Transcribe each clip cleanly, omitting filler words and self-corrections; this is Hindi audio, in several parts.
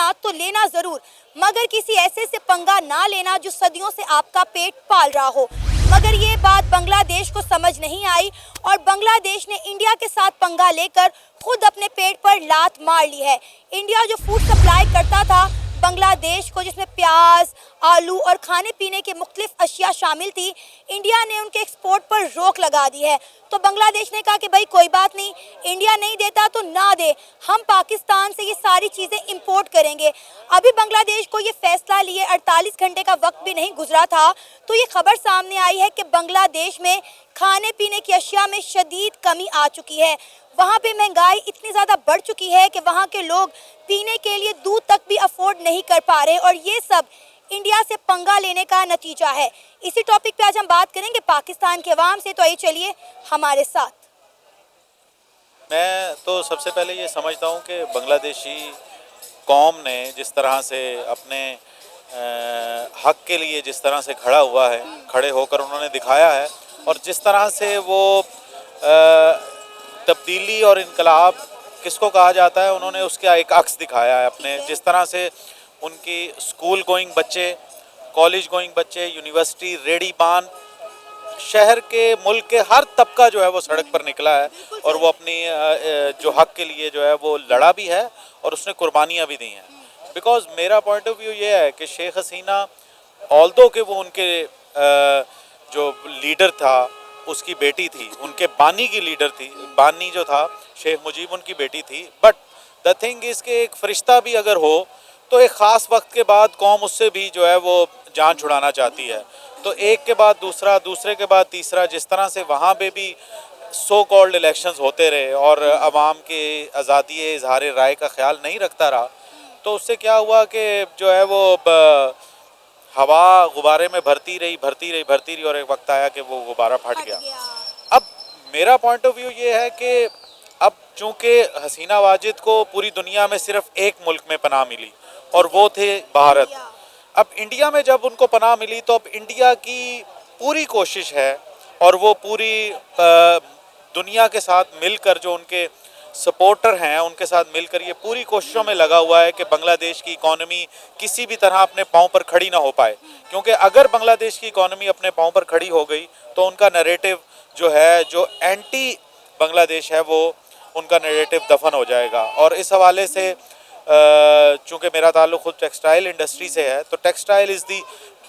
लेना तो लेना जरूर, मगर किसी ऐसे से पंगा ना लेना जो सदियों से आपका पेट पाल रहा हो। मगर ये बात बांग्लादेश को समझ नहीं आई और बांग्लादेश ने इंडिया के साथ पंगा लेकर खुद अपने पेट पर लात मार ली है। इंडिया जो फूड सप्लाई करता था बांग्लादेश को, जिसमें प्याज, आलू और खाने पीने के मुख्तलिफ अशिया शामिल थी, इंडिया ने उनके एक्सपोर्ट पर रोक लगा दी है। तो बांग्लादेश ने कहा कि भाई कोई बात नहीं, इंडिया नहीं देता तो ना दे, हम पाकिस्तान से ये सारी चीज़ें इंपोर्ट करेंगे। अभी बांग्लादेश को ये फैसला लिए 48 घंटे का वक्त भी नहीं गुजरा था तो ये खबर सामने आई है कि बांग्लादेश में खाने पीने की अशिया में शदीद कमी आ चुकी है। वहाँ पे महंगाई इतनी ज़्यादा बढ़ चुकी है कि वहाँ के लोग पीने के लिए दूध तक भी अफोर्ड नहीं कर पा रहे और ये सब इंडिया से पंगा लेने का नतीजा है। इसी टॉपिक पे आज हम बात करेंगे पाकिस्तान के अवाम से, तो आइए चलिए हमारे साथ। मैं तो सबसे पहले ये समझता हूँ कि बांग्लादेशी कौम ने जिस तरह से अपने हक के लिए जिस तरह से खड़ा हुआ है, खड़े होकर उन्होंने दिखाया है, और जिस तरह से वो तब्दीली और इनकलाब किसको कहा जाता है, उन्होंने उसका एक अक्स दिखाया है अपने। जिस तरह से उनकी स्कूल गोइंग बच्चे, कॉलेज गोइंग बच्चे, यूनिवर्सिटी, रेडी पान, शहर के, मुल्क के हर तबका जो है वो सड़क पर निकला है और वो अपनी जो हक के लिए जो है वो लड़ा भी है और उसने कुर्बानियाँ भी दी हैं। बिकॉज मेरा पॉइंट ऑफ व्यू ये है कि शेख हसीना, ऑल्दो कि वो उनके जो लीडर था उसकी बेटी थी, उनके बानी की लीडर थी, बानी जो था शेख मुजीब उनकी बेटी थी, बट द थिंग इज़ कि एक फ़रिश्ता भी अगर हो तो एक ख़ास वक्त के बाद कौम उससे भी जो है वो जान छुड़ाना चाहती है। तो एक के बाद दूसरा, दूसरे के बाद तीसरा, जिस तरह से वहाँ पे भी सो कॉल्ड इलेक्शंस होते रहे और आवाम के आज़ादी इजहार राय का ख्याल नहीं रखता रहा, तो उससे क्या हुआ कि जो है वो हवा गुब्बारे में भरती रही और एक वक्त आया कि वो गुब्बारा फट गया। अब मेरा पॉइंट ऑफ व्यू ये है कि अब चूँकि हसीना वाजिद को पूरी दुनिया में सिर्फ एक मुल्क में पनाह मिली और वो थे भारत। अब इंडिया में जब उनको पनाह मिली तो अब इंडिया की पूरी कोशिश है और वो पूरी दुनिया के साथ मिलकर, जो उनके सपोर्टर हैं उनके साथ मिलकर ये पूरी कोशिशों में लगा हुआ है कि बांग्लादेश की इकॉनमी किसी भी तरह अपने पाँव पर खड़ी ना हो पाए। क्योंकि अगर बांग्लादेश की इकॉनमी अपने पाँव पर खड़ी हो गई तो उनका नैरेटिव जो है, जो एंटी बांग्लादेश है, वो उनका नैरेटिव दफन हो जाएगा। और इस हवाले से चूँकि मेरा ताल्लुक़ खुद टेक्सटाइल इंडस्ट्री से है, तो textile is the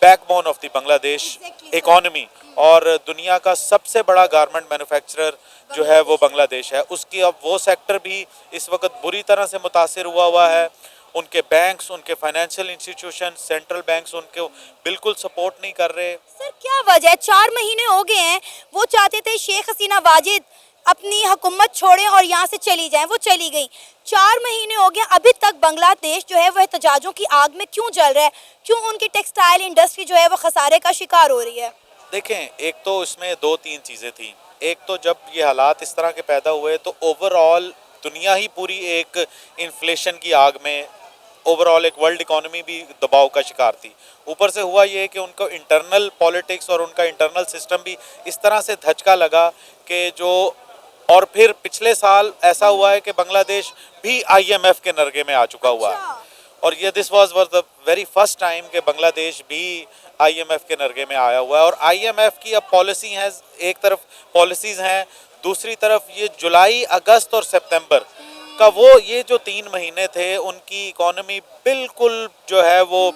backbone of the Bangladesh economy और दुनिया का सबसे बड़ा गारमेंट मैन्युफैक्चरर जो है वो बांग्लादेश है। उसकी अब वो सेक्टर भी इस वक्त बुरी तरह से मुतासिर हुआ है। उनके बैंक्स, उनके फाइनेंशियल इंस्टीट्यूशन, सेंट्रल बैंक्स उनको बिल्कुल सपोर्ट नहीं कर रहे। सर क्या वजह है? 4 महीने हो गए हैं, वो चाहते थे शेख हसीना वाजिद अपनी हुकूमत छोड़े और यहाँ से चली जाएं, वो चली गई। 4 महीने हो गए, अभी तक बांग्लादेश जो है वह एहतजाजों की आग में क्यों जल रहा है? क्यों उनकी टेक्सटाइल इंडस्ट्री जो है वो खसारे का शिकार हो रही है? देखें, एक तो इसमें 2-3 चीज़ें थी। एक तो जब ये हालात इस तरह के पैदा हुए तो ओवरऑल दुनिया ही पूरी एक इन्फ्लेशन की आग में, ओवरऑल एक वर्ल्ड इकॉनमी भी दबाव का शिकार थी। ऊपर से हुआ ये कि उनको इंटरनल पॉलिटिक्स और उनका इंटरनल सिस्टम भी इस तरह से धचका लगा कि जो, और फिर पिछले साल ऐसा हुआ है कि बांग्लादेश भी IMF के नरगे में आ चुका हुआ है और ये this was the very first time कि बांग्लादेश भी IMF के नरगे में आया हुआ है। और IMF की अब पॉलिसी है, एक तरफ पॉलिसीज़ हैं, दूसरी तरफ ये जुलाई, अगस्त और सितंबर का वो ये जो 3 महीने थे उनकी इकॉनमी बिल्कुल जो है वो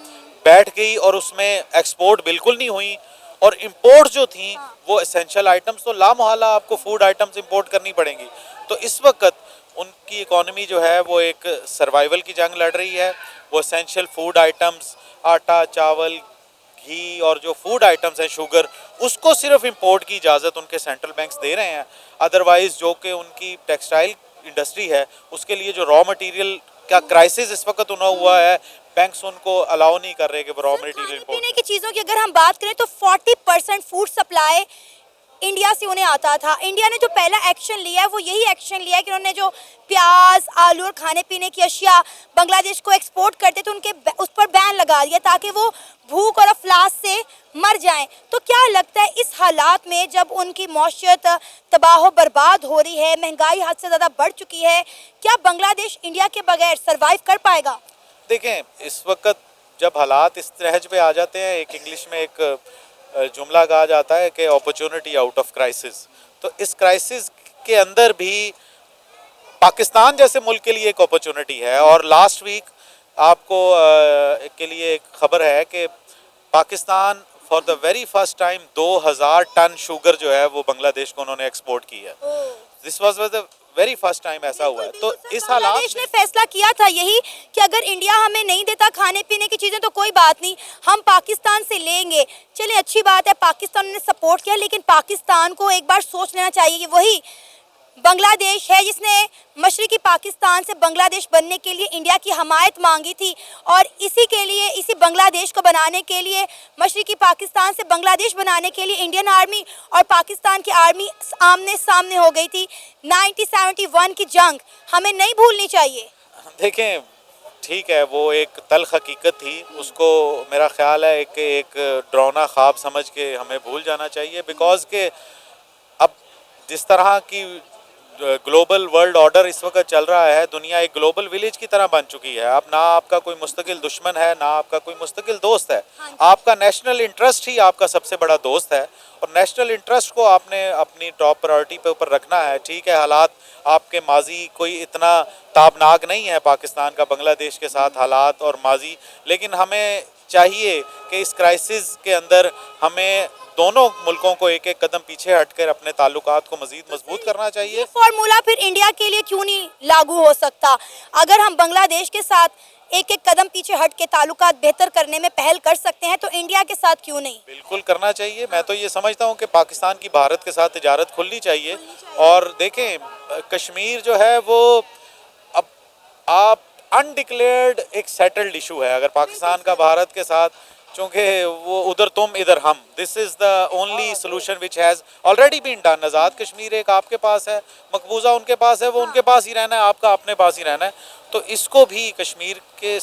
बैठ गई और उसमें एक्सपोर्ट बिल्कुल नहीं हुई और इंपोर्ट जो थी वो एसेंशियल आइटम्स, तो लामोहल्ला आपको फूड आइटम्स इंपोर्ट करनी पड़ेंगी। तो इस वक्त उनकी इकॉनमी जो है वो एक सर्वाइवल की जंग लड़ रही है। वो एसेंशियल फूड आइटम्स, आटा, चावल, घी और जो फूड आइटम्स हैं, शुगर, उसको सिर्फ इंपोर्ट की इजाज़त उनके सेंट्रल बैंक्स दे रहे हैं। अदरवाइज़ जो कि उनकी टेक्सटाइल इंडस्ट्री है उसके लिए जो रॉ मटेरियल का क्राइसिस इस वक्त उन्हें हुआ है, बैंक्स उनको अलाउ नहीं कर रहे कि रॉ मटेरियल इंपोर्ट। पीने की चीज़ों की अगर हम बात करें तो 40% फूड सप्लाई इंडिया से उन्हें आता था। इंडिया ने जो पहला एक्शन लिया है वो यही एक्शन लिया है कि उन्होंने जो प्याज, आलू और खाने पीने की अशिया बांग्लादेश को एक्सपोर्ट करते थे उनके उस पर बैन लगा दिया ताकि वो भूख और अफलास से मर जाएं। तो क्या लगता है इस हालात में जब उनकी मौशियत तबाह बर्बाद हो रही है, महंगाई हद से ज़्यादा बढ़ चुकी है, क्या बांग्लादेश इंडिया के बगैर सर्वाइव कर पाएगा? देखें, इस वक्त जब हालात इस तरह पे आ जाते हैं, एक इंग्लिश में एक जुमला कहा जाता है कि अपॉर्चुनिटी आउट ऑफ क्राइसिस। तो इस क्राइसिस के अंदर भी पाकिस्तान जैसे मुल्क के लिए एक अपॉर्चुनिटी है। और लास्ट वीक आपको के लिए एक खबर है कि Pakistan for the very first time 2000 ton sugar जो है वो बांग्लादेश को उन्होंने एक्सपोर्ट की है। This was the very first time ऐसा हुआ है। तो इस हालात बांग्लादेश ने फैसला किया था यही कि अगर इंडिया हमें नहीं देता खाने पीने की चीजें तो कोई बात नहीं, हम पाकिस्तान से लेंगे। चलिए अच्छी बात है, पाकिस्तान ने सपोर्ट किया, लेकिन पाकिस्तान को एक बार सोच लेना चाहिए कि वही बांग्लादेश है जिसने मशरकी पाकिस्तान से बांग्लादेश बनने के लिए इंडिया की हमायत मांगी थी, और इसी के लिए, इसी बांग्लादेश को बनाने के लिए, मशरकी पाकिस्तान से बांग्लादेश बनाने के लिए इंडियन आर्मी और पाकिस्तान की आर्मी आमने सामने हो गई थी। 1971 की जंग हमें नहीं भूलनी चाहिए। देखें, ठीक है, वो एक तल्ख हकीकत थी, उसको मेरा ख्याल है एक डरावना ख्वाब समझ के हमें भूल जाना चाहिए। बिकॉज के अब जिस तरह की ग्लोबल वर्ल्ड ऑर्डर इस वक्त चल रहा है, दुनिया एक ग्लोबल विलेज की तरह बन चुकी है। अब ना आपका कोई मुस्तकिल दुश्मन है, ना आपका कोई मुस्तकिल दोस्त है। आपका नेशनल इंटरेस्ट ही आपका सबसे बड़ा दोस्त है, और नेशनल इंटरेस्ट को आपने अपनी टॉप प्रायोरिटी पे ऊपर रखना है। ठीक है, हालात आपके माजी कोई इतना ताबनाक नहीं है पाकिस्तान का बांग्लादेश के साथ हालात और माजी, लेकिन हमें चाहिए कि इस क्राइसिस के अंदर हमें दोनों मुल्कों को एक एक कदम पीछे हटकर अपने ताल्लुकात को मजीद मजबूत करना चाहिए। ये फॉर्मूला फिर इंडिया के लिए क्यों नहीं लागू हो सकता? अगर हम बांग्लादेश के साथ एक एक कदम पीछे हट के ताल्लुकात बेहतर करने में पहल कर सकते हैं, तो इंडिया के साथ क्यों नहीं? बिल्कुल करना चाहिए। मैं तो ये समझता हूँ कि पाकिस्तान की भारत के साथ तिजारत खुलनी चाहिए। और देखें, कश्मीर जो है वो अब आप अनडिक्लेयर्ड एक सेटल्ड इशू है। अगर पाकिस्तान का भारत के साथ, चूँकि वो उधर तुम इधर हम, this is the only solution which has already been done. Azad Kashmir एक आपके पास है, मकबूजा उनके पास है, वो उनके पास ही रहना है, आपका अपने पास ही रहना है। तो इसको भी कश्मीर के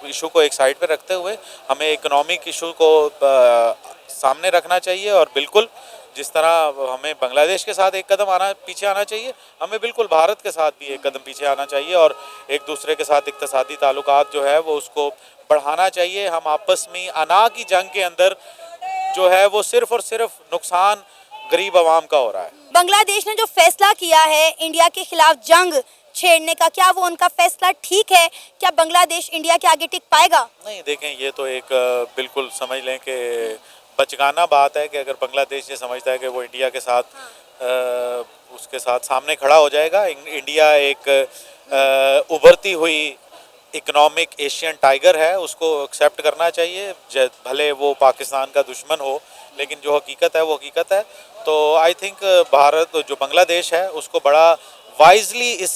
इशू को एक साइड पे रखते हुए हमें इकोनॉमिक इशू को सामने रखना चाहिए। और बिल्कुल जिस तरह हमें बांग्लादेश के साथ एक कदम पीछे आना चाहिए, हमें बिल्कुल भारत के साथ भी एक कदम पीछे आना चाहिए, और एक दूसरे के साथ इक्तिसादी ताल्लुकात जो है वो उसको बढ़ाना चाहिए। हम आपस में अना की जंग के अंदर जो है वो सिर्फ और सिर्फ नुकसान गरीब आवाम का हो रहा है। बांग्लादेश ने जो फैसला किया है इंडिया के खिलाफ जंग छेड़ने का, क्या वो उनका फैसला ठीक है? क्या बांग्लादेश इंडिया के आगे टिक पाएगा? नहीं, देखें, ये तो एक बिल्कुल समझ लें कि बचगाना बात है कि अगर बांग्लादेश ये समझता है कि वो इंडिया के साथ उसके साथ सामने खड़ा हो जाएगा। इंडिया एक उभरती हुई इकोनॉमिक एशियन टाइगर है, उसको एक्सेप्ट करना चाहिए, भले वो पाकिस्तान का दुश्मन हो, लेकिन जो हकीकत है वो हकीकत है। तो आई थिंक भारत जो बांग्लादेश है उसको बड़ा वाइजली इस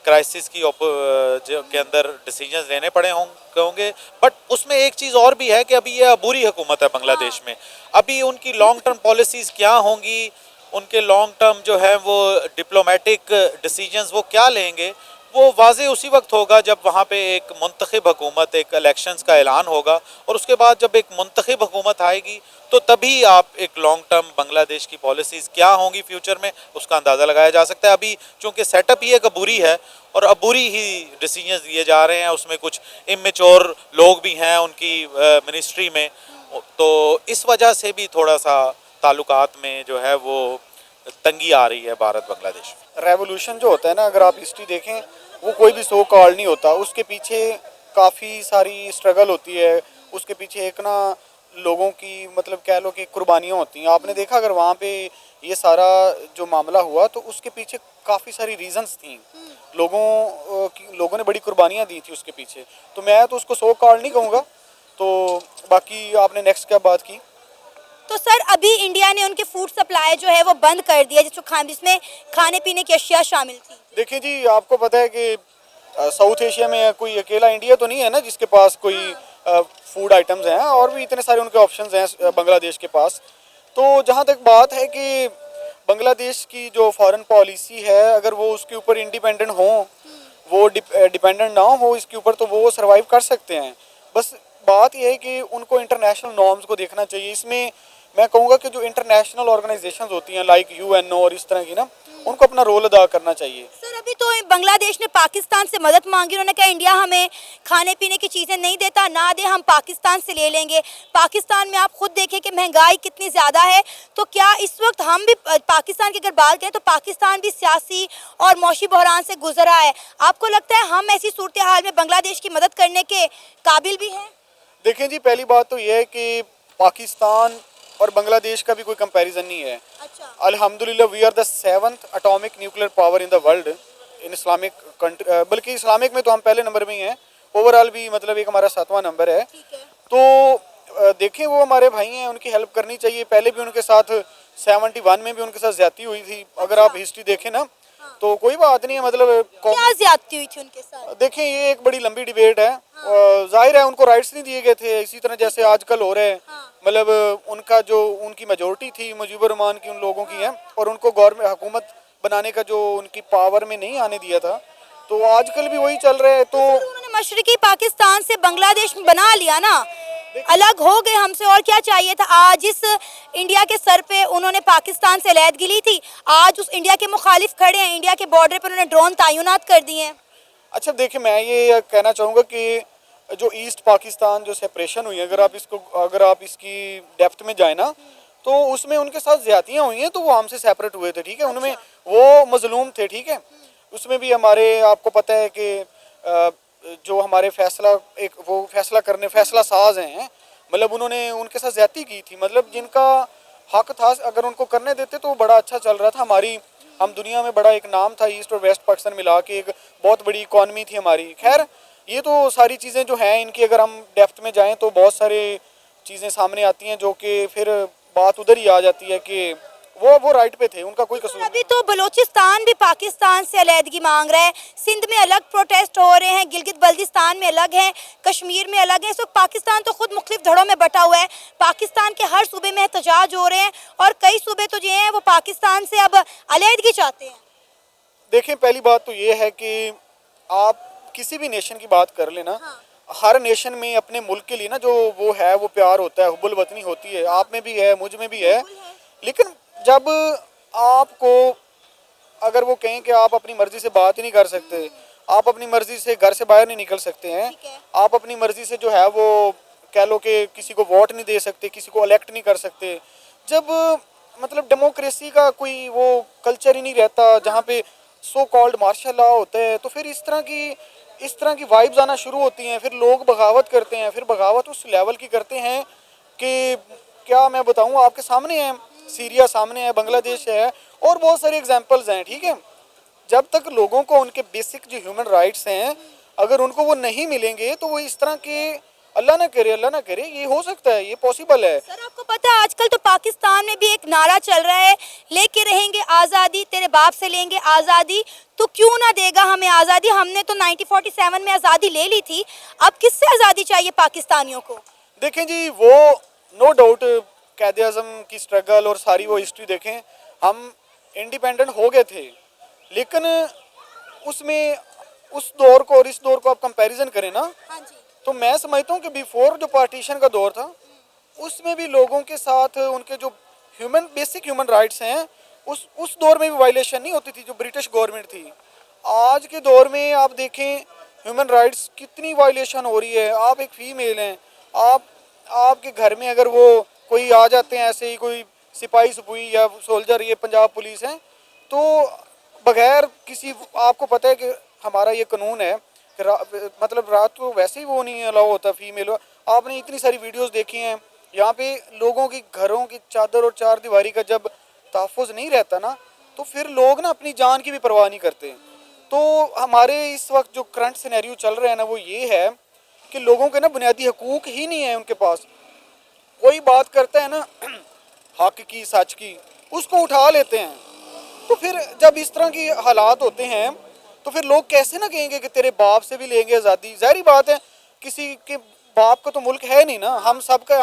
क्राइसिस की के अंदर डिसीजंस लेने पड़े होंगे। बट उसमें एक चीज़ और भी है कि अभी ये अबूरी हुकूमत है बांग्लादेश में। अभी उनकी लॉन्ग टर्म पॉलिसीज़ क्या होंगी, उनके लॉन्ग टर्म जो है वो डिप्लोमेटिक डिसीजंस वो क्या लेंगे, वो वाज़े उसी वक्त होगा जब वहाँ पे एक मुंतखब हुकूमत, एक इलेक्शंस का ऐलान होगा, और उसके बाद जब एक मुंतखब हुकूमत आएगी तो तभी आप एक लॉन्ग टर्म बांग्लादेश की पॉलिसीज़ क्या होंगी फ्यूचर में उसका अंदाज़ा लगाया जा सकता है। अभी चूँकि सेटअप ही एक अबूरी है और अबूरी ही डिसीजंस लिए जा रहे हैं, उसमें कुछ इमेच्योर लोग भी हैं उनकी मिनिस्ट्री में, तो इस वजह से भी थोड़ा सा ताल्लुकात में जो है वो तंगी आ रही है भारत बांग्लादेश। रेवोल्यूशन जो होता है ना, अगर आप हिस्ट्री देखें, वो कोई भी सो कॉल नहीं होता, उसके पीछे काफ़ी सारी स्ट्रगल होती है, उसके पीछे एक ना लोगों की मतलब कह लो कि कुर्बानियाँ होती हैं। आपने देखा अगर वहाँ पे ये सारा जो मामला हुआ तो उसके पीछे काफ़ी सारी रीजंस थी, लोगों ने बड़ी कुर्बानियाँ दी थी उसके पीछे। तो मैं तो उसको सो कॉल नहीं कहूँगा। तो बाकी आपने नेक्स्ट क्या बात की? तो सर अभी इंडिया ने उनके फूड सप्लाई जो है वो बंद कर दिया, जिसमें खाने पीने की अशिया शामिल थी। देखिए जी, आपको पता है कि साउथ एशिया में कोई अकेला इंडिया तो नहीं है ना जिसके पास कोई फूड आइटम्स हैं, और भी इतने सारे उनके ऑप्शंस हैं बांग्लादेश के पास। तो जहाँ तक बात है कि बांग्लादेश की जो फॉरेन पॉलिसी है, अगर वो उसके ऊपर इंडिपेंडेंट हो, वो डिपेंडेंट ना हो इसके ऊपर, तो वो सर्वाइव कर सकते हैं। बस बात यह है कि उनको इंटरनेशनल नॉर्म्स को देखना चाहिए। इसमें मैं कहूँगा कि जो इंटरनेशनल ऑर्गेनाइजेशंस होती हैं लाइक यूएनओ और इस तरह की ना, उनको अपना रोल अदा करना चाहिए। सर अभी तो बांग्लादेश ने पाकिस्तान से मदद मांगी, उन्होंने कहा इंडिया हमें खाने पीने की चीज़ें नहीं देता, ना दे हम पाकिस्तान से ले लेंगे। पाकिस्तान में आप खुद देखें कि महंगाई कितनी ज़्यादा है, तो क्या इस वक्त हम भी पाकिस्तान की अगर बात करें तो पाकिस्तान भी सियासी और मौशी बहरान से गुजर रहा है। आपको लगता है हम ऐसी सूरत हाल में बांग्लादेश की मदद करने के काबिल भी हैं? देखें जी, पहली बात तो ये है कि पाकिस्तान और बांग्लादेश का भी कोई कंपैरिजन नहीं है। अच्छा। अल्हम्दुलिल्लाह we are the 7th atomic nuclear power in the world in Islamic country, बल्कि इस्लामिक में तो हम पहले नंबर में ही हैं। ओवरऑल भी मतलब एक हमारा 7वां नंबर है। ठीक है। तो देखें, वो हमारे भाई हैं, उनकी हेल्प करनी चाहिए। पहले भी उनके साथ 71 में भी उनके साथ ज्यादती हुई थी। अगर आप हिस्ट्री देखें ना तो कोई बात नहीं है, मतलब क्या ज्यादती हुई थी उनके साथ? देखें ये एक बड़ी लंबी डिबेट है। जाहिर है उनको राइट्स नहीं दिए गए थे, इसी तरह जैसे आजकल हो रहे हैं। मतलब उनका जो उनकी मेजोरिटी थी मुजीबुर रहमान की, उन लोगों की है, और उनको गवर्नमेंट हुकूमत बनाने का जो उनकी पावर में नहीं आने दिया था, तो आजकल भी वही चल रहा है। तो उन्होंने मशरकी पाकिस्तान से बांग्लादेश में बना लिया ना, अलग हो गए हमसे, और क्या चाहिए था? आज इस इंडिया के सर पे उन्होंने पाकिस्तान से अलहदगी ली थी, आज उस इंडिया के मुखालिफ खड़े हैं, इंडिया के बॉर्डर पर उन्होंने ड्रोन तैनात कर दिए हैं। अच्छा देखिए, मैं ये कहना चाहूँगा कि जो ईस्ट पाकिस्तान जो सेपरेशन हुई है, अगर आप इसकी डेप्थ में जाए ना, तो उसमें उनके साथ ज्यादतियाँ हुई हैं, तो वो हमसे सेपरेट हुए थे। ठीक है, उनमें वो मजलूम थे। ठीक है, उसमें भी हमारे, आपको पता है कि जो हमारे फैसला साज हैं, मतलब उन्होंने उनके साथ ज्यादती की थी। मतलब जिनका हक था, अगर उनको करने देते तो बड़ा अच्छा चल रहा था। हम दुनिया में बड़ा एक नाम था, ईस्ट और वेस्ट पाकिस्तान मिला के एक बहुत बड़ी इकॉनमी थी हमारी। खैर, ये तो सारी चीज़ें जो हैं इनकी अगर हम डेप्थ में जाएं तो बहुत सारे चीज़ें सामने आती हैं, जो कि फिर बात उधर ही आ जाती है कि वो राइट पे थे, उनका कोई कसूर अभी तो बलूचिस्तान भी पाकिस्तान से अलहदगी मांग रहा है, सिंध में अलग प्रोटेस्ट हो रहे हैं, गिलगित बल्तिस्तान में अलग है, कश्मीर में अलग है। इस वक्त पाकिस्तान तो खुद मुख्तलिफ धड़ों में बटा हुआ है। पाकिस्तान के हर सूबे में एहतजाज हो रहे हैं और कई सूबे तो जो हैं वो पाकिस्तान से अब अलहदगी चाहते हैं। देखें, पहली बात तो ये है कि आप किसी भी नेशन की बात कर लेना, हर नेशन में अपने मुल्क के लिए ना जो वो है वो प्यार होता है, हुब्बुल वतनी होती है। आप में भी है, मुझ में भी है। लेकिन जब आपको अगर वो कहें कि आप अपनी मर्जी से बात ही नहीं कर सकते, आप अपनी मर्जी से घर से बाहर नहीं निकल सकते हैं, आप अपनी मर्जी से जो है वो कह लो कि किसी को वोट नहीं दे सकते, किसी को इलेक्ट नहीं कर सकते, जब मतलब डेमोक्रेसी का कोई वो कल्चर ही नहीं रहता जहाँ पे सो कॉल्ड मार्शल लॉ होता है, तो फिर इस तरह की वाइब्स आना शुरू होती हैं। फिर लोग बगावत करते हैं, फिर बगावत उस लेवल की करते हैं कि क्या मैं बताऊँ, आपके सामने है, सीरिया सामने है, बांग्लादेश है, और बहुत सारे एग्जांपल्स हैं। ठीक है, जब तक लोगों को उनके बेसिक जो ह्यूमन राइट्स हैं अगर उनको वो नहीं मिलेंगे तो वो इस तरह के, अल्लाह ना करे ये हो सकता है, ये पॉसिबल है। सर आपको पता है आजकल तो पाकिस्तान में भी एक नारा चल रहा है, लेके रहेंगे आज़ादी, तेरे बाप से लेंगे आज़ादी, तो क्यों ना देगा हमें आज़ादी? हमने तो 1947 में आज़ादी ले ली थी, अब किससे आज़ादी चाहिए पाकिस्तानियों को? देखें जी, वो नो डाउट कायदे आज़म की स्ट्रगल और सारी वो हिस्ट्री देखें, हम इंडिपेंडेंट हो गए थे, लेकिन उसमें उस दौर को और इस दौर को आप कंपैरिजन करें ना, हाँ जी। तो मैं समझता हूँ कि बिफोर जो पार्टीशन का दौर था उसमें भी लोगों के साथ उनके जो बेसिक ह्यूमन राइट्स हैं उस दौर में भी वायलेशन नहीं होती थी जो ब्रिटिश गवर्नमेंट थी। आज के दौर में आप देखें ह्यूमन राइट्स कितनी वायलेशन हो रही है। आप एक फीमेल हैं, आपके घर में अगर वो कोई आ जाते हैं ऐसे ही, कोई सिपाही सपुई या सोल्जर, ये पंजाब पुलिस हैं, तो बगैर किसी, आपको पता है कि हमारा ये कानून है कि मतलब रात को वैसे ही वो नहीं अलाउ होता फीमेल। आपने इतनी सारी वीडियोस देखी हैं, यहाँ पे लोगों की घरों की चादर और चार दीवारी का जब तहफ़्फ़ुज़ नहीं रहता ना, तो फिर लोग ना अपनी जान की भी परवाह नहीं करते। तो हमारे इस वक्त जो करंट सिनेरियो चल रहा है ना, वो ये है कि लोगों के ना बुनियादी हकूक़ ही नहीं है उनके पास। कोई बात करता है ना हक की, सच की, उसको उठा लेते हैं। तो फिर जब इस तरह की हालात होते हैं तो फिर लोग कैसे ना कहेंगे कि तेरे बाप से भी लेंगे आज़ादी। ज़ाहिर बात है, किसी के बाप का तो मुल्क है नहीं ना, हम सब का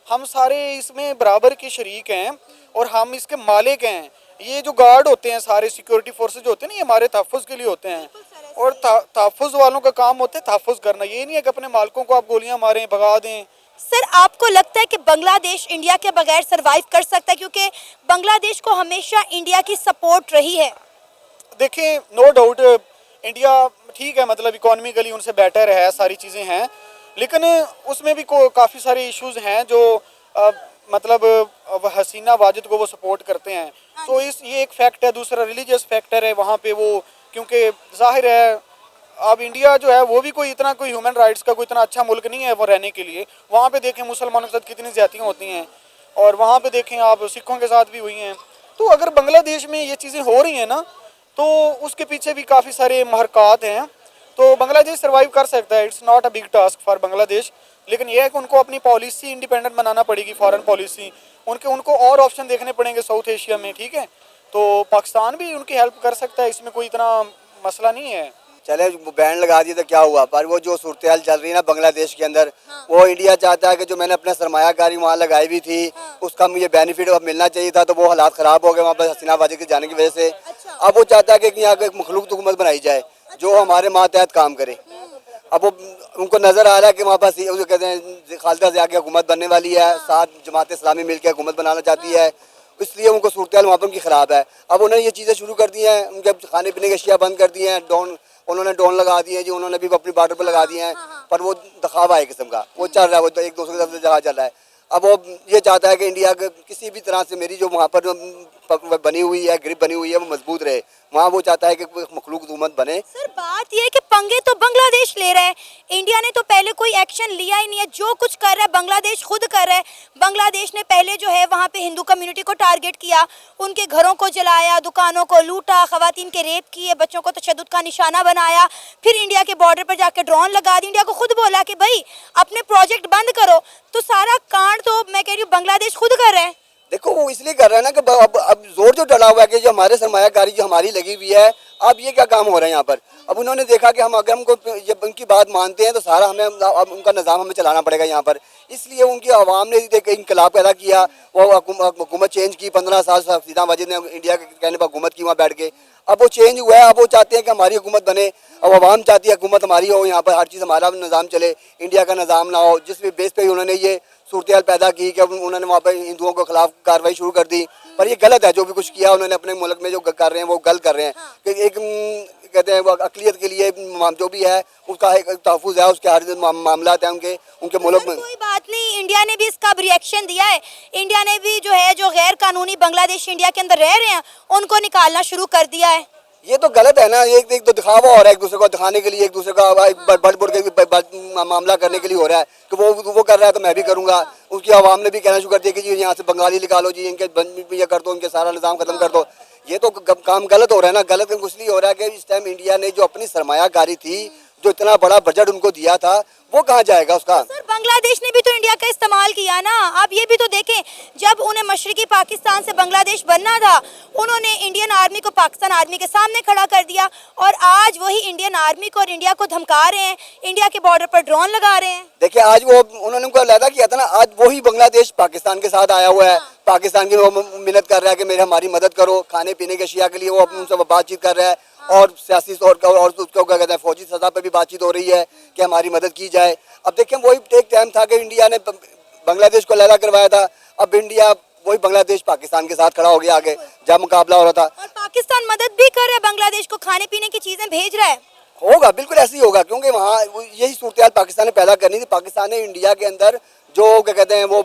हम सारे इसमें बराबर के शरीक हैं और हम इसके मालिक हैं। ये जो गार्ड होते हैं, सारे सिक्योरिटी फोर्सेज जो होते हैं ना, ये हमारे तहफ़्फ़ुज़ के लिए होते हैं, और तहफ़्फ़ुज़ वालों का काम होता है तहफ़्फ़ुज़ करना। ये नहीं है कि अपने मालिकों को आप गोलियां मारें, भगा दें। सर आपको लगता है कि बांग्लादेश इंडिया के बगैर सरवाइव कर सकता है? क्योंकि बांग्लादेश को हमेशा इंडिया की सपोर्ट रही है। देखिए, नो डाउट इंडिया ठीक है, मतलब इकोनॉमिकली उनसे बेटर है, सारी चीज़ें हैं, लेकिन उसमें भी काफ़ी सारे इश्यूज हैं जो मतलब हसीना वाजिद को वो सपोर्ट करते हैं। तो ये एक फैक्ट है। दूसरा रिलीजियस फैक्टर है वहाँ पे वो, क्योंकि जाहिर है अब इंडिया जो है वो भी कोई ह्यूमन राइट्स का कोई इतना अच्छा मुल्क नहीं है वो रहने के लिए। वहाँ पे देखें मुसलमानों के साथ कितनी ज़्यादतियाँ होती हैं, और वहाँ पे देखें आप सिखों के साथ भी हुई हैं। तो अगर बांग्लादेश में ये चीज़ें हो रही हैं ना, तो उसके पीछे भी काफ़ी सारे महरक़ात हैं। तो बांग्लादेश सर्वाइव कर सकता है, it's not a big task for Bangladesh. लेकिन यह है कि उनको अपनी पॉलिसी इंडिपेंडेंट बनाना पड़ेगी, फॉरेन पॉलिसी उनको और ऑप्शन देखने पड़ेंगे साउथ एशिया में, ठीक है। तो पाकिस्तान भी उनकी हेल्प कर सकता है, इसमें कोई इतना मसला नहीं है। चले बैन लगा दिए तो क्या हुआ, पर वो जो सूरत हाल चल रही है ना बांग्लादेश के अंदर, वो इंडिया चाहता है कि जो मैंने अपना सरमायाकारी वहाँ लगाई हुई थी उसका मुझे बेनिफिट अब मिलना चाहिए था, तो वो हालात ख़राब हो गए वहाँ पर हसीना वाजिद के जाने की वजह से। अब वो चाहता है कि यहाँ एक मखलूक हुकूमत बनाई जाए जो हमारे मातहत काम करे। अब वो उनको नज़र आ रहा है कि वहाँ पर कहते हैं खालिदा ज़िया की हुकूमत बनने वाली है, साथ जमात इस्लामी मिल के हुकूमत बनाना चाहती है, इसलिए उनको सूरत हाल वहाँ पर उनकी ख़राब है। अब उन्होंने ये चीज़ें शुरू कर दी हैं, उनके खाने पीने की अशिया बंद कर दी हैं, उन्होंने ड्रोन लगा दिए जी, उन्होंने भी अपनी बॉर्डर पर लगा दिए हैं, पर वो दिखावा है किस्म का, वो चल रहा है, वो तो एक दूसरे की तरफ से जगह चल रहा है। अब वो ये चाहता है कि इंडिया के किसी भी तरह से मेरी जो वहाँ पर बनी हुई है, ग्रिप बनी हुई है, वो मजबूत रहे। वहाँ वो चाहता है कि मखलूक हुकूमत बने। सर बात ये है कि पंगे तो बांग्लादेश ले रहा है, इंडिया ने तो पहले कोई एक्शन लिया ही नहीं है। जो कुछ कर रहा है बांग्लादेश खुद कर रहा है। बांग्लादेश ने पहले जो है वहाँ पे हिंदू कम्युनिटी को टारगेट किया, उनके घरों को जलाया, दुकानों को लूटा, खवातीन के रेप किए, बच्चों को तशद्दुद का निशाना बनाया, फिर इंडिया के बॉर्डर पर जाके ड्रोन लगा दी। इंडिया को खुद बोला कि भाई अपने प्रोजेक्ट बंद करो। तो सारा कांड तो मैं कह रही हूँ बांग्लादेश खुद कर रहा है। देखो वो इसलिए कर रहा है ना कि अब जोर जो डला हुआ है कि जो हमारे सरमायाकारी जो हमारी लगी हुई है, अब ये क्या काम हो रहा है यहाँ पर। अब उन्होंने देखा कि हम अगर हमको जब उनकी बात मानते हैं तो सारा हमें अब उनका निज़ाम हमें चलाना पड़ेगा यहाँ पर। इसलिए उनकी आवाम ने एक इनकलाब पैदा किया, वो हुकूमत चेंज की। 15 साल हसीना वाजिद ने इंडिया के कहने पर हुकूमत की वहाँ बैठ के। अब वो चेंज हुआ है, अब वो चाहते हैं कि हमारी हुकूमत बने। अब आवाम चाहती है हुकूमत हमारी हो, यहाँ पर हर चीज़ हमारा निज़ाम चले, इंडिया का निज़ाम ना हो। जिस भी बेस पे उन्होंने ये सूरत हाल पैदा की कि उन्होंने वहाँ पर हिंदुओं के खिलाफ कार्रवाई शुरू कर दी। पर ये गलत है, जो भी कुछ किया उन्होंने अपने मुल्क में जो कर रहे हैं वो गलत कर रहे हैं। कि एक कहते हैं वो अक़लियत के लिए जो भी है उसका एक तहफ़्फ़ुज़ है, उसके हर मामला है उनके मुल्क में। कोई बात नहीं, इंडिया ने भी इसका रिएक्शन दिया है। इंडिया ने भी जो है जो गैर कानूनी बांग्लादेश इंडिया के अंदर रह रहे हैं उनको निकालना शुरू कर दिया है। ये तो गलत है ना, एक तो दिखावा हो रहा है, एक दूसरे को दिखाने के लिए, एक दूसरे का बढ़ बढ़ के मामला करने के लिए हो रहा है कि वो कर रहा है तो मैं भी करूँगा। उसकी आवाम ने भी कहना शुरू कर दिया कि जी यहाँ से बंगाली निकालो जी, इनके बंद ये कर दो, इनके सारा निज़ाम खत्म कर दो। ये तो काम गलत हो रहा है ना। गलत इसलिए हो रहा है कि इस टाइम इंडिया ने जो अपनी सरमायाकारी थी, जो इतना बड़ा बजट उनको दिया था, वो कहाँ जाएगा उसका। सर बांग्लादेश ने भी तो इंडिया का इस्तेमाल किया ना। आप ये भी तो देखें, जब उन्हें मशरकी पाकिस्तान से बांग्लादेश बनना था उन्होंने इंडियन आर्मी को पाकिस्तान आर्मी के सामने खड़ा कर दिया, और आज वही इंडियन आर्मी को और इंडिया को धमका रहे हैं, इंडिया के बॉर्डर पर ड्रोन लगा रहे हैं। देखिए आज वो उन्होंने उनको अलहदा किया था ना, आज वही बांग्लादेश पाकिस्तान के साथ आया हुआ है। पाकिस्तान की वो मिन्नत कर रहा है कि मेरे हमारी मदद करो, खाने पीने के अशिया के लिए वो उनसे बातचीत कर रहा है, और सियासी तौर पर और उसको क्या कहते हैं फौजी सतह पर भी बातचीत हो रही है कि हमारी मदद की जाए। अब देखिए वही एक टाइम था कि इंडिया ने बांग्लादेश को अलहदा करवाया था, अब इंडिया वही बांग्लादेश पाकिस्तान के साथ खड़ा हो गया आगे जब मुकाबला हो रहा था। और पाकिस्तान मदद भी कर रहा है, बांग्लादेश को खाने पीने की चीजें भेज रहा है। होगा, बिल्कुल ऐसे ही होगा, क्योंकि वहाँ यही सूरत हाल पाकिस्तान ने पैदा करनी थी। पाकिस्तान ने इंडिया के अंदर जो क्या कहते हैं वो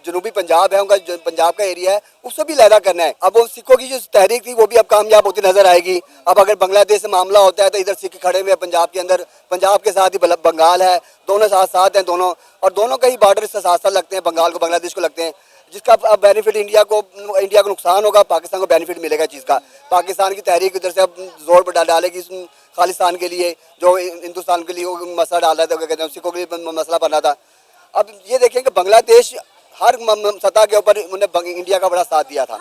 जनूबी पंजाब है, उनका पंजाब का एरिया है, उससे भी लहदा करना है। अब वो सिखों की जो तहरीक थी वो भी अब कामयाब होती नजर आएगी। अब अगर बांग्लादेश से मामला होता है तो इधर सिख खड़े हुए पंजाब के अंदर, पंजाब के साथ ही बंगाल है, दोनों साथ साथ हैं दोनों, और दोनों का ही बॉर्डर से साथ साथ लगते हैं, बंगाल को बांग्लादेश को लगते हैं, जिसका अब बेनिफिट इंडिया को नुकसान होगा, पाकिस्तान को बेनिफिट मिलेगा चीज़ का। पाकिस्तान की तहरीक इधर से अब जोर पर डालेगी खालिस्तान के लिए, जो हिंदुस्तान के लिए मसला डाल रहा था, क्या कहते हैं सिखों के लिए मसला बना था। अब ये देखें कि बांग्लादेश हर सतह के ऊपर उन्हें इंडिया का बड़ा साथ दिया था।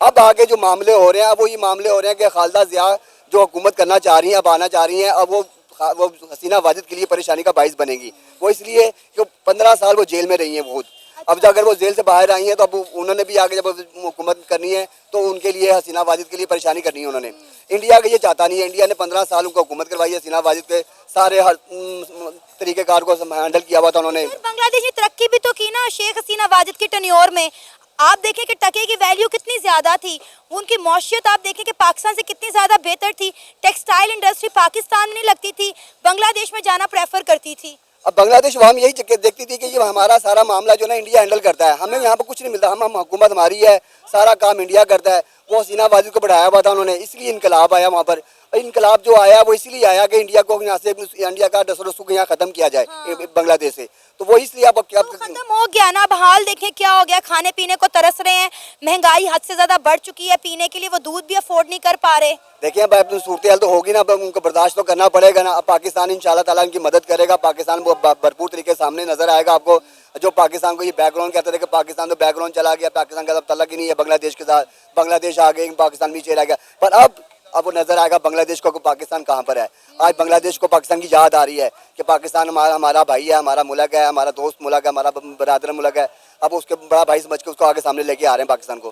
अब आगे जो मामले हो रहे हैं, अब वो ये मामले हो रहे हैं कि खालिदा ज़िया जो हुकूमत करना चाह रही हैं, अब आना चाह रही हैं, अब वो हसीना वाजिद के लिए परेशानी का बाइस बनेगी। वो इसलिए कि 15 साल वो जेल में रही हैं बहुत। अब अगर वो जेल से बाहर आई हैं तो अब उन्होंने भी आगे जब हुकूमत करनी है तो उनके लिए हसीना वाजिद के लिए परेशानी करनी है उन्होंने। इंडिया का ये चाहता नहीं है। इंडिया ने 15 साल उनको हुकूमत करवाई है, हसीना वाजिद के सारे हर तरीक़ेकार को हैंडल किया हुआ था उन्होंने। बांग्लादेश ने तरक्की भी तो की ना शेख हसीना वाजिद के टन्योर में। आप देखें कि टके की वैल्यू कितनी ज़्यादा थी, उनकी मौशियत आप देखें कि पाकिस्तान से कितनी ज़्यादा बेहतर थी। टेक्सटाइल इंडस्ट्री पाकिस्तान में नहीं लगती थी, बांग्लादेश में जाना प्रेफर करती थी। अब बांग्लादेश वहाँ यही देखती थी कि ये हमारा सारा मामला जो ना इंडिया हैंडल करता है, हमें यहाँ पर कुछ नहीं मिलता, हम हुकूमत हमारी है, सारा काम इंडिया करता है। वो हसीना वाजिद को बढ़ाया हुआ था उन्होंने, इसलिए इनकलाब आया वहाँ पर। इनकलाब जो आया वो इसलिए आया कि इंडिया को यहाँ से, इंडिया का रसूख यहाँ खत्म किया जाए बांग्लादेश से। तो वो इसलिए अब क्या खत्म हो गया ना। अब हाल देखें क्या हो गया, खाने पीने को तरस रहे हैं, महंगाई हद से ज्यादा बढ़ चुकी है, पीने के लिए वो दूध भी अफोर्ड नहीं कर पा रहे। देखिए अब अपनी सूरत हाल तो होगी ना, अब उनको बर्दाश्त तो करना पड़ेगा ना। अब पाकिस्तान इंशाल्लाह ताला इनकी मदद करेगा, पाकिस्तान भरपूर तरीके सामने नजर आएगा आपको। जो पाकिस्तान को ये बैकग्राउंड कहते थे कि पाकिस्तान तो बैकग्राउंड चला गया, पाकिस्तान का तलक ही नहीं है बांग्लादेश के साथ, बांग्लादेश आ गए, पाकिस्तान भी चला गया। पर अब वो नजर आएगा बांग्लादेश को कि पाकिस्तान कहाँ पर है। आज बांग्लादेश को पाकिस्तान की याद आ रही है कि पाकिस्तान हमारा भाई है, हमारा मुल्क है, हमारा दोस्त मुल्क है, हमारा बरादर मुल्क है। अब उसके बड़ा भाई समझ के उसको आगे सामने लेके आ रहे हैं पाकिस्तान को।